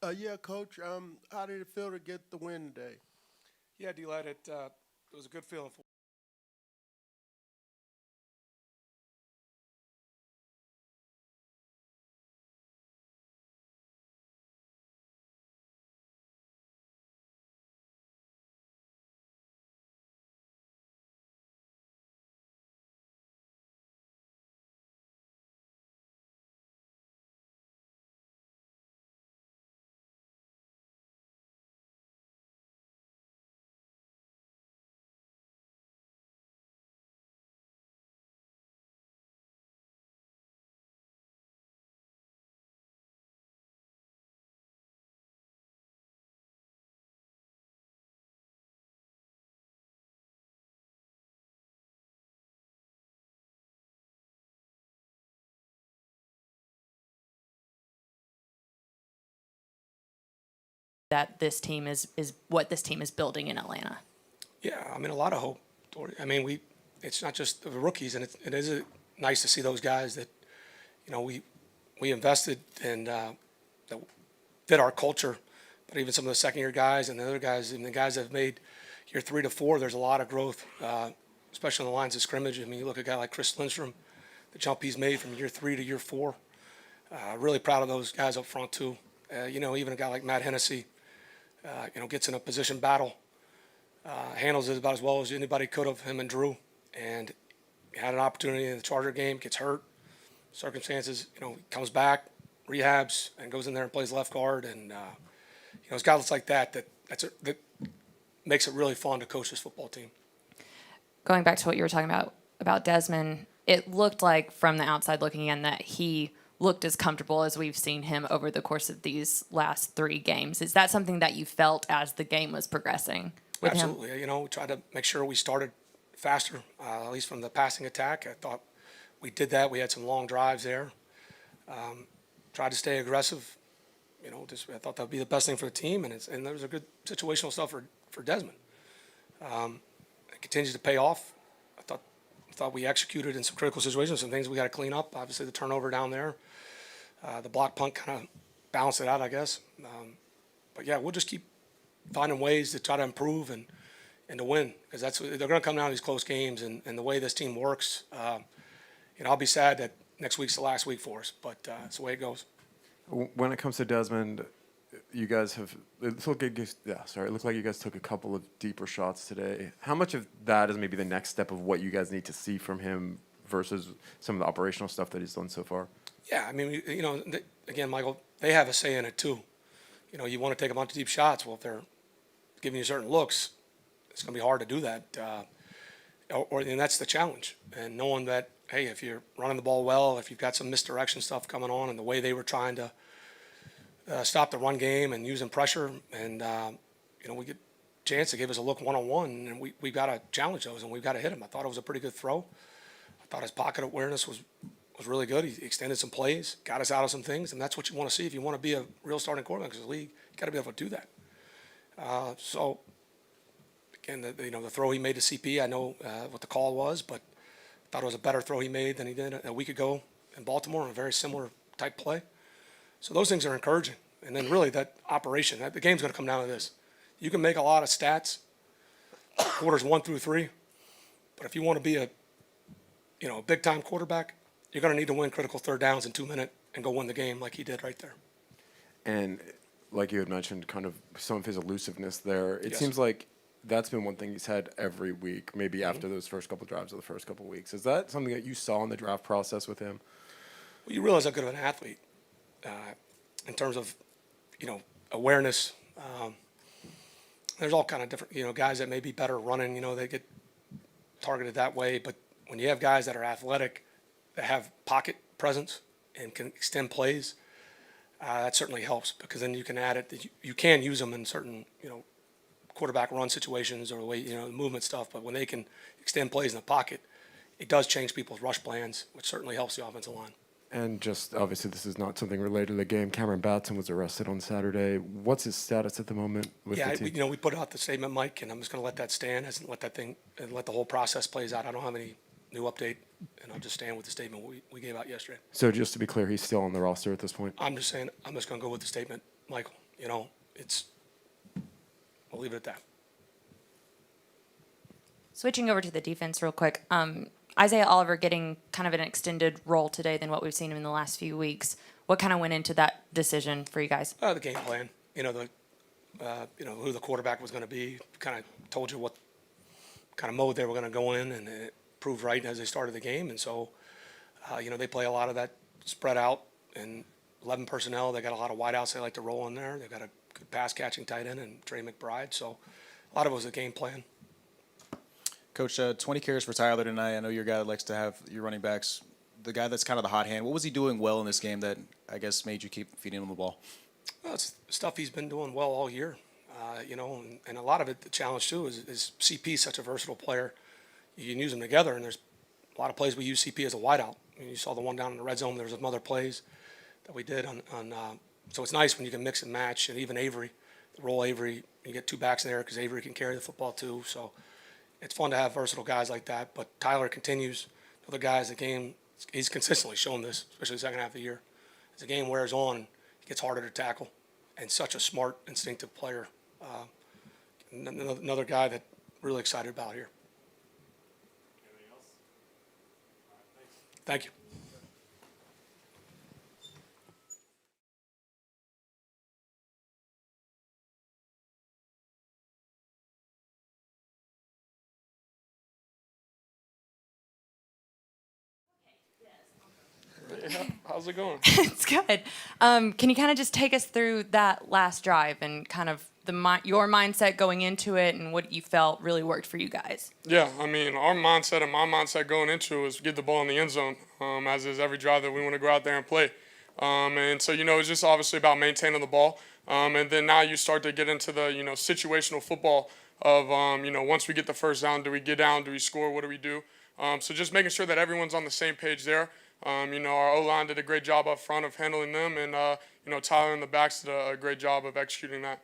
Yeah, Coach. How did it feel to get the win today? Yeah, D-Lad, it was a good feeling for that this team is what this team is building in Atlanta. Yeah, I mean, a lot of hope. I mean, it's not just the rookies, and it is nice to see those guys that, we invested and that fit our culture. But even some of the second-year guys and the other guys, and the guys that have made year 3 to 4, there's a lot of growth, especially on the lines of scrimmage. I mean, you look at a guy like Chris Lindstrom, the jump he's made from year 3 to year 4. Really proud of those guys up front, too. Even a guy like Matt Hennessy, gets in a position battle, handles it about as well as anybody could have, him and Drew. And had an opportunity in the Charger game, gets hurt, circumstances, comes back, rehabs, and goes in there and plays left guard. And, it's guys like that makes it really fun to coach this football team. Going back to what you were talking about Desmond, it looked like from the outside looking in that he looked as comfortable as we've seen him over the course of these last 3 games. Is that something that you felt as the game was progressing with him? Absolutely. We tried to make sure we started faster, at least from the passing attack. I thought we did that. We had some long drives there. Tried to stay aggressive. I thought that would be the best thing for the team, and there was a good situational stuff for Desmond. It continues to pay off. I thought we executed in some critical situations, some things we got to clean up. Obviously, the turnover down there, the block punt kind of balanced it out, I guess. But yeah, we'll just keep finding ways to try to improve and to win, because they're going to come down to these close games, and the way this team works. I'll be sad that next week's the last week for us, but it's the way it goes. When it comes to Desmond, you guys have it looked like you guys took a couple of deeper shots today. How much of that is maybe the next step of what you guys need to see from him versus some of the operational stuff that he's done so far? Yeah, I mean, again, Michael, they have a say in it too. You want to take a bunch of deep shots. Well, if they're giving you certain looks, it's going to be hard to do that. And that's the challenge. And knowing that, hey, if you're running the ball well, if you've got some misdirection stuff coming on, and the way they were trying to stop the run game and using pressure, and we get a chance to give us a look one-on-one, and we got to challenge those, and we've got to hit him. I thought it was a pretty good throw. I thought his pocket awareness was really good. He extended some plays, got us out of some things, and that's what you want to see if you want to be a real starting quarterback in the league. You got to be able to do that. So again, the throw he made to CP, I know what the call was, but I thought it was a better throw he made than he did a week ago in Baltimore in a very similar type play. So those things are encouraging. And then really that operation, the game's going to come down to this. You can make a lot of stats, quarters 1 through 3, but if you want to be a big time quarterback, you're going to need to win critical third downs in 2 minutes and go win the game like he did right there. And like you had mentioned, kind of some of his elusiveness there. It Yes. seems like that's been one thing he's had every week, maybe after those first couple drives of the first couple weeks. Is that something that you saw in the draft process with him? Well, you realize how good of an athlete in terms of, awareness. There's all kind of different, guys that may be better running, they get targeted that way. But when you have guys that are athletic, that have pocket presence and can extend plays, that certainly helps, because then you can add it. You can use them in certain, quarterback run situations or the way, movement stuff. But when they can extend plays in the pocket, it does change people's rush plans, which certainly helps the offensive line. And just obviously, this is not something related to the game. Cameron Batson was arrested on Saturday. What's his status at the moment with Yeah, the team? we put out the statement, Mike, and I'm just going to let that stand. Hasn't let that thing and let the whole process plays out. I don't have any new update, and I'll just stand with the statement we gave out yesterday. So just to be clear, he's still on the roster at this point. I'm just saying, I'm just going to go with the statement, Michael. I'll leave it at that. Switching over to the defense real quick. Isaiah Oliver getting kind of an extended role today than what we've seen him in the last few weeks. What kind of went into that decision for you guys? The game plan, who the quarterback was going to be, kind of told you what kind of mode they were going to go in, and it proved right as they started the game. And so, they play a lot of that spread out and 11 personnel. They got a lot of wideouts they like to roll in there. They got a good pass catching tight end and Trey McBride. So a lot of it was a game plan. Coach, 20 carries for Tyler tonight. I know you're a guy that likes to have your running backs, the guy that's kind of the hot hand. What was he doing well in this game that I guess made you keep feeding him the ball? Well, it's stuff he's been doing well all year, and a lot of it, the challenge too, is CP is such a versatile player. You can use them together, and there's a lot of plays we use CP as a wideout. I mean, you saw the one down in the red zone. There was some other plays that we did so it's nice when you can mix and match, and even Avery, roll Avery, you get two backs there because Avery can carry the football too. So it's fun to have versatile guys like that. But Tyler continues. Other guys, the game, he's consistently shown this, especially the second half of the year. As the game wears on, he gets harder to tackle, and such a smart, instinctive player. Another guy that really excited about here. Anything else? All right, Thank thanks. you. How's it going? It's good. Can you kind of just take us through that last drive and kind of your mindset going into it and what you felt really worked for you guys? Yeah, I mean, our mindset and my mindset going into it was get the ball in the end zone, as is every drive that we want to go out there and play. And so, it's just obviously about maintaining the ball. And then now you start to get into the, situational football of, once we get the first down, do we get down, do we score, what do we do? So just making sure that everyone's on the same page there. Our O-line did a great job up front of handling them, and, Tyler in the backs did a great job of executing that.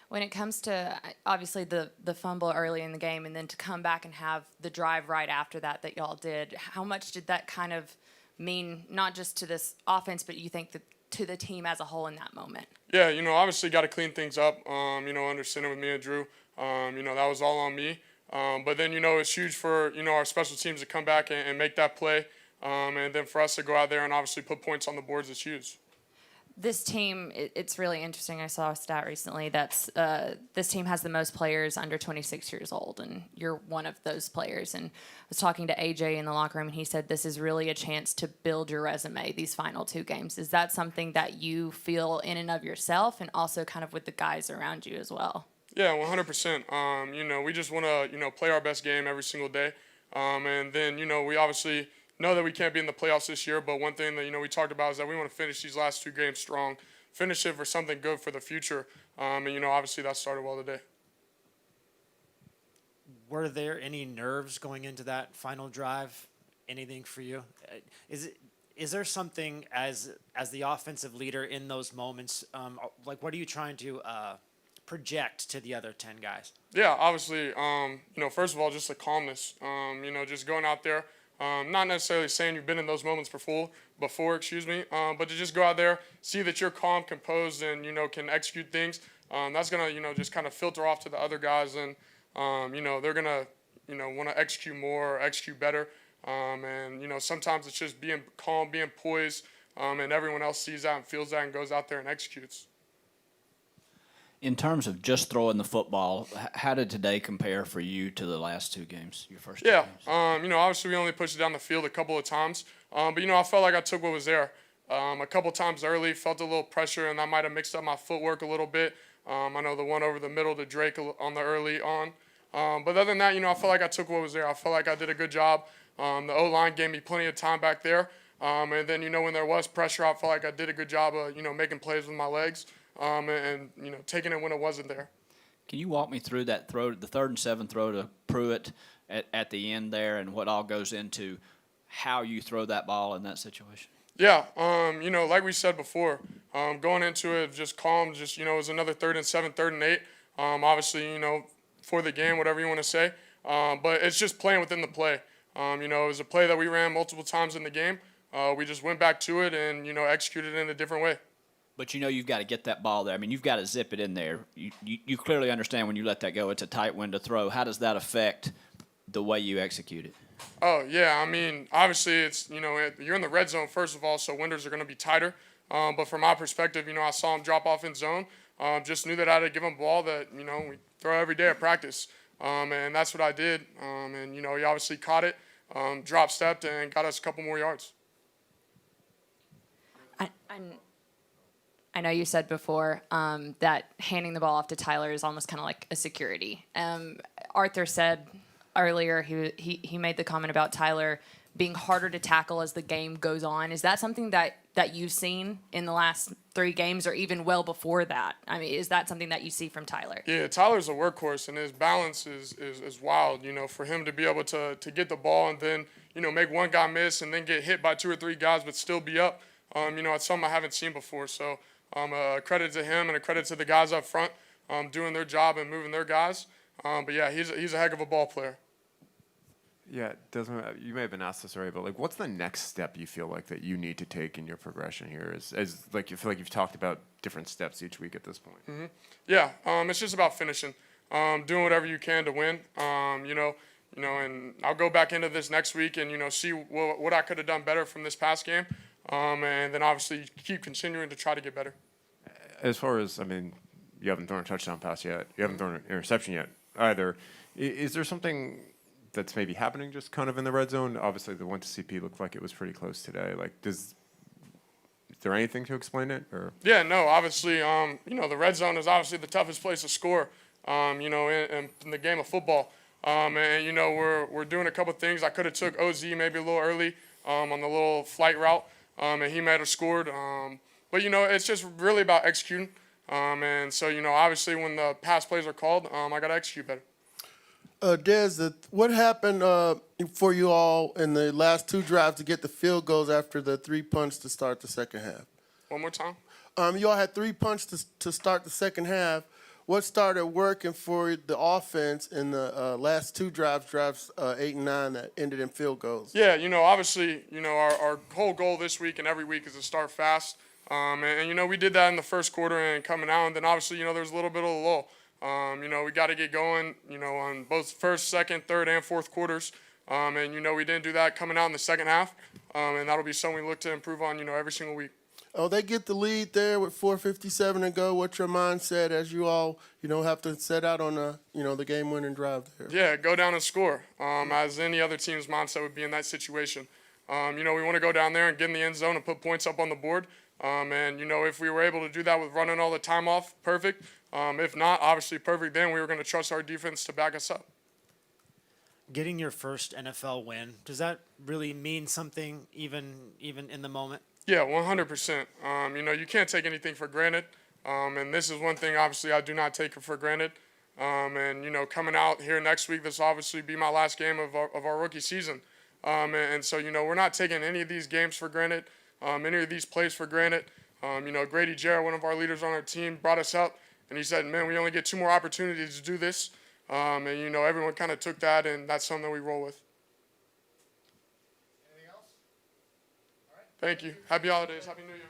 When it comes to, obviously, the fumble early in the game and then to come back and have the drive right after that y'all did, how much did that kind of mean, not just to this offense, but you think to the team as a whole in that moment? Yeah, obviously got to clean things up, understanding with me and Drew. That was all on me. But then, it's huge for, our special teams to come back and make that play. And then for us to go out there and obviously put points on the boards is huge. This team, it's really interesting. I saw a stat recently that's this team has the most players under 26 years old, and you're one of those players. And I was talking to AJ in the locker room, and he said this is really a chance to build your resume these final two games. Is that something that you feel in and of yourself and also kind of with the guys around you as well? Yeah, 100%. We just want to, play our best game every single day. And then, we obviously know that we can't be in the playoffs this year, but one thing that, we talked about is that we want to finish these last two games strong, finish it for something good for the future. And, obviously that started well today. Were there any nerves going into that final drive? Anything for you? Is there something as the offensive leader in those moments, what are you trying to project to the other 10 guys? Yeah, obviously, first of all, just the calmness, just going out there. Not necessarily saying you've been in those moments before, but to just go out there, see that you're calm, composed, and, can execute things. That's going to, just kind of filter off to the other guys, and, they're going to, want to execute more or execute better. And, sometimes it's just being calm, being poised, and everyone else sees that and feels that and goes out there and executes. In terms of just throwing the football, how did today compare for you to the last two games, your first two Yeah, games? obviously we only pushed it down the field a couple of times. But, I felt like I took what was there. A couple times early, felt a little pressure, and I might have mixed up my footwork a little bit. I know the one over the middle to Drake on the early on. But other than that, I felt like I took what was there. I felt like I did a good job. The O-line gave me plenty of time back there. And then, when there was pressure, I felt like I did a good job of, making plays with my legs. And taking it when it wasn't there. Can you walk me through that throw, the 3rd and 7 throw to Pruitt at the end there, and what all goes into how you throw that ball in that situation? Yeah, like we said before, going into it just calm, it was another 3rd and 7, 3rd and 8. Obviously, for the game, whatever you want to say. But it's just playing within the play. It was a play that we ran multiple times in the game. We just went back to it and, executed it in a different way. But you know you've got to get that ball there. I mean, you've got to zip it in there. You clearly understand when you let that go, it's a tight window throw. How does that affect the way you execute it? Oh, yeah. I mean, obviously, it's, you're in the red zone, first of all, so windows are going to be tighter. But from my perspective, I saw him drop off in zone. Just knew that I had to give him a ball that, we throw every day at practice. And that's what I did. And, he obviously caught it, drop stepped, and got us a couple more yards. I know you said before that handing the ball off to Tyler is almost kind of like a security. Arthur said earlier he made the comment about Tyler being harder to tackle as the game goes on. Is that something that you've seen in the last 3 games or even well before that? I mean, is that something that you see from Tyler? Yeah, Tyler's a workhorse, and his balance is wild. For him to be able to get the ball and then, make one guy miss and then get hit by 2 or 3 guys but still be up, it's something I haven't seen before. So a credit to him and a credit to the guys up front doing their job and moving their guys. But, yeah, he's a heck of a ball player. Yeah, Desmond, you may have been asked this already, but what's the next step you feel like that you need to take in your progression here? As like you feel like you've talked about different steps each week at this point. Mm-hmm. Yeah, it's just about finishing, doing whatever you can to win. And I'll go back into this next week and see what I could have done better from this past game, and then obviously keep continuing to try to get better. As far as you haven't thrown a touchdown pass yet, you haven't thrown an interception yet either. Is there something that's maybe happening just kind of in the red zone? Obviously, the 1-CP looked like it was pretty close today. Is there anything to explain it? Or yeah, no, obviously, the red zone is obviously the toughest place to score, in the game of football. And we're doing a couple things. I could have took OZ maybe a little early on the little flight route, and he might have scored. But it's just really about executing. And so obviously when the pass plays are called, I got to execute better. Des, what happened for you all in the last 2 drives to get the field goals after the 3 punts to start the second half? One more time. You all had 3 punts to start the second half. What started working for the offense in the last 2 drives 8 and 9 that ended in field goals? Yeah, obviously, our whole goal this week and every week is to start fast. And we did that in the first quarter and coming out. And then obviously, there's a little bit of a lull. We got to get going, on both first, second, third, and fourth quarters. And, we didn't do that coming out in the second half. And that'll be something we look to improve on, every single week. Oh, they get the lead there with 4:57 to go. What's your mindset as you all, have to set out on the game-winning drive there? Yeah, go down and score, as any other team's mindset would be in that situation. We want to go down there and get in the end zone and put points up on the board. And, if we were able to do that with running all the time off, perfect. If not, obviously perfect, then we were going to trust our defense to back us up. Getting your first NFL win, does that really mean something even in the moment? Yeah, 100%. You can't take anything for granted. And this is one thing, obviously, I do not take it for granted. And, coming out here next week, this will obviously be my last game of our rookie season. And so, we're not taking any of these games for granted, any of these plays for granted. Grady Jarrett, one of our leaders on our team, brought us up, and he said, man, we only get 2 more opportunities to do this. And, everyone kind of took that, and that's something that we roll with. Anything else? All right. Thank you. Happy holidays. Happy New Year.